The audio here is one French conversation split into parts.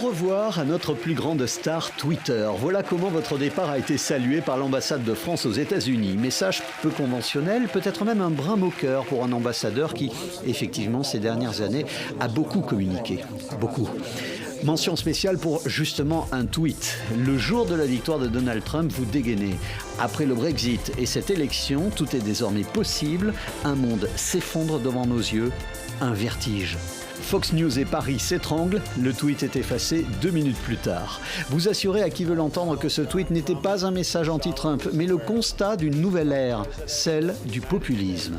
revoir à notre plus grande star Twitter. Voilà comment votre départ a été salué par l'ambassade de France aux États-Unis. Message peu conventionnel, peut-être même un brin moqueur pour un ambassadeur qui, effectivement, ces dernières années, a beaucoup communiqué. Beaucoup. Mention spéciale pour justement un tweet. Le jour de la victoire de Donald Trump, vous dégainez. Après le Brexit et cette élection, tout est désormais possible. Un monde s'effondre devant nos yeux. Un vertige. Fox News et Paris s'étranglent, le tweet est effacé 2 minutes plus tard. Vous assurez à qui veut l'entendre que ce tweet n'était pas un message anti-Trump, mais le constat d'une nouvelle ère, celle du populisme.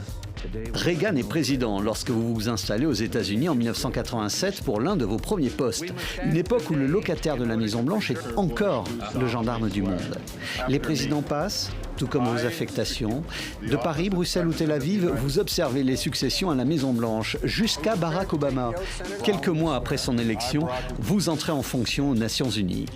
Reagan est président lorsque vous vous installez aux États-Unis en 1987 pour l'un de vos premiers postes. Une époque où le locataire de la Maison-Blanche est encore le gendarme du monde. Les présidents passent, tout comme vos affectations. De Paris, Bruxelles ou Tel Aviv, vous observez les successions à la Maison-Blanche jusqu'à Barack Obama. Quelques mois après son élection, vous entrez en fonction aux Nations Unies.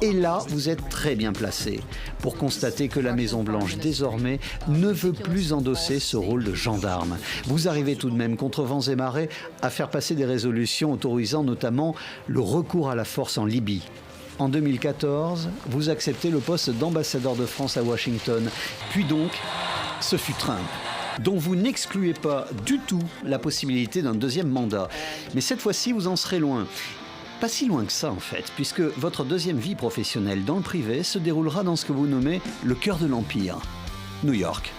Et là, vous êtes très bien placé pour constater que la Maison-Blanche, désormais, ne veut plus endosser ce rôle de gendarme. Vous arrivez tout de même, contre vents et marées, à faire passer des résolutions autorisant notamment le recours à la force en Libye. En 2014, vous acceptez le poste d'ambassadeur de France à Washington. Puis donc, ce fut Trump, dont vous n'excluez pas du tout la possibilité d'un deuxième mandat. Mais cette fois-ci, vous en serez loin. Pas si loin que ça en fait, puisque votre deuxième vie professionnelle dans le privé se déroulera dans ce que vous nommez le cœur de l'Empire, New York.